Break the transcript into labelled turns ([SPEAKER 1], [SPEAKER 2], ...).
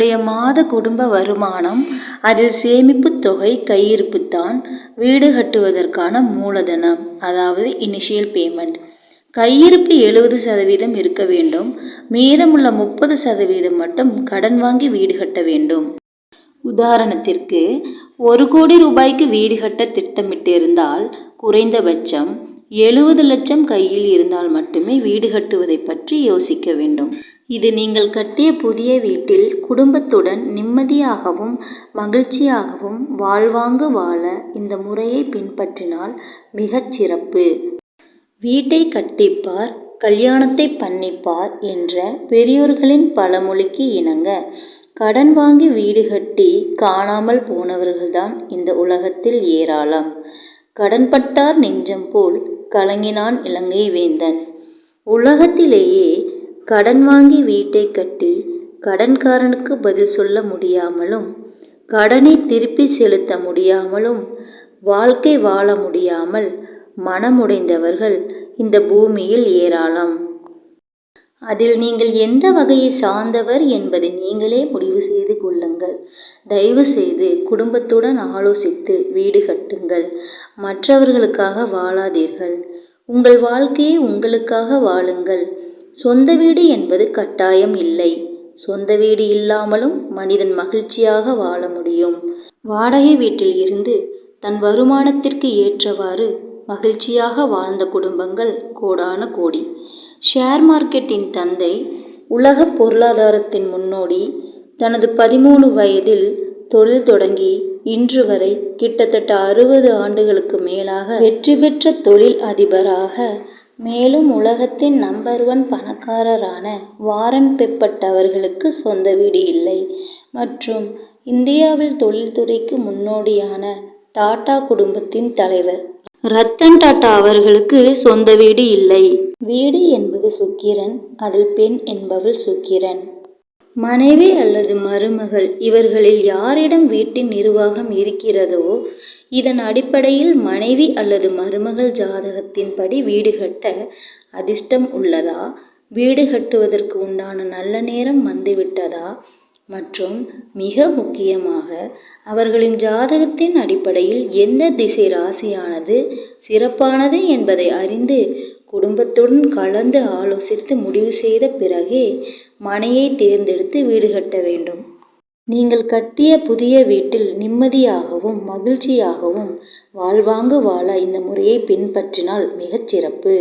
[SPEAKER 1] உங்களுடைய மாத குடும்ப வருமானம், அதில் சேமிப்பு தொகை, கையிருப்பு தான் வீடு கட்டுவதற்கான மூலதனம், அதாவது இனிஷியல் பேமெண்ட். கையிருப்பு 70% இருக்க வேண்டும். மீதமுள்ள 30% மட்டும் கடன் வாங்கி வீடு கட்ட வேண்டும். உதாரணத்திற்கு, 1 கோடி ரூபாய்க்கு வீடு கட்ட திட்டமிட்டிருந்தால் குறைந்தபட்சம் 70 லட்சம் கையில் இருந்தால் மட்டுமே வீடு கட்டுவதை பற்றி யோசிக்க வேண்டும். இது நீங்கள் கட்டிய புதிய வீட்டில் குடும்பத்துடன் நிம்மதியாகவும் மகிழ்ச்சியாகவும் வாழ்வாங்கு வாழ இந்த முறையை பின்பற்றினால் மிகச் சிறப்பு. வீட்டை கட்டிப்பார், கல்யாணத்தை பண்ணிப்பார் என்ற பெரியோர்களின் பழமொழிக்கு இணங்க கடன் வாங்கி வீடு கட்டி காணாமல் போனவர்கள்தான் இந்த உலகத்தில் ஏராளம். கடன்பட்டார் நெஞ்சம் போல் கலங்கினான் இலங்கை வேந்தன். உலகத்திலேயே கடன் வாங்கி வீட்டை கட்டி கடன்காரனுக்கு பதில் சொல்ல முடியாமலும், கடனை திருப்பி செலுத்த முடியாமலும், வாழ்க்கை வாழ முடியாமல் மனமுடைந்தவர்கள் இந்த பூமியில் ஏராளம். அதில் நீங்கள் எந்த வகையை சார்ந்தவர் என்பதை நீங்களே முடிவு செய்து கொள்ளுங்கள். தயவு செய்து குடும்பத்துடன் ஆலோசித்து வீடு கட்டுங்கள். மற்றவர்களுக்காக வாழாதீர்கள். உங்கள் வாழ்க்கையை உங்களுக்காக வாழுங்கள். சொந்த வீடு என்பது கட்டாயம் இல்லை. சொந்த வீடு இல்லாமலும் மனிதன் மகிழ்ச்சியாக வாழ முடியும். வாடகை வீட்டில் இருந்து தன் வருமானத்திற்கு ஏற்றவாறு மகிழ்ச்சியாக வாழ்ந்த குடும்பங்கள் கோடான கோடி. ஷேர் மார்க்கெட்டின் தந்தை, உலக பொருளாதாரத்தின் முன்னோடி, தனது 13 வயதில் தொழில் தொடங்கி இன்று வரை கிட்டத்தட்ட 60 ஆண்டுகளுக்கு மேலாக வெற்றி பெற்ற தொழில் அதிபராக, மேலும் உலகத்தின் நம்பர் 1 பணக்காரரான வாரன் பெஃபட் அவர்களுக்கு சொந்த வீடு இல்லை மற்றும் இந்தியாவில் தொழில்துறைக்கு முன்னோடியான டாடா குடும்பத்தின் தலைவர் ரத்தன் டாடா அவர்களுக்கு சொந்த வீடு இல்லை. வீடு என்பது சுக்கிரன், அதில் பெண் என்பவள் சுக்கிரன். மனைவி அல்லது மருமகள் இவர்களில் யாரிடம் வீட்டின் நிர்வாகம் இருக்கிறதோ இதன் அடிப்படையில் மனைவி அல்லது மருமகள் ஜாதகத்தின்படி வீடு கட்ட அதிர்ஷ்டம் உள்ளதா, வீடு கட்டுவதற்கு உண்டான நல்ல நேரம் வந்துவிட்டதா மற்றும் மிக முக்கியமாக அவர்களின் ஜாதகத்தின் அடிப்படையில் எந்த திசை ராசியானது சிறப்பானது என்பதை அறிந்து குடும்பத்துடன் கலந்து ஆலோசித்து முடிவு செய்த பிறகே மனையை தேர்ந்தெடுத்து வீடு கட்ட வேண்டும். நீங்கள் கட்டிய புதிய வீட்டில் நிம்மதியாகவும் மகிழ்ச்சியாகவும் வாழ்வாங்கு வாழ இந்த முறையை பின்பற்றினால் மிகச் சிறப்பு.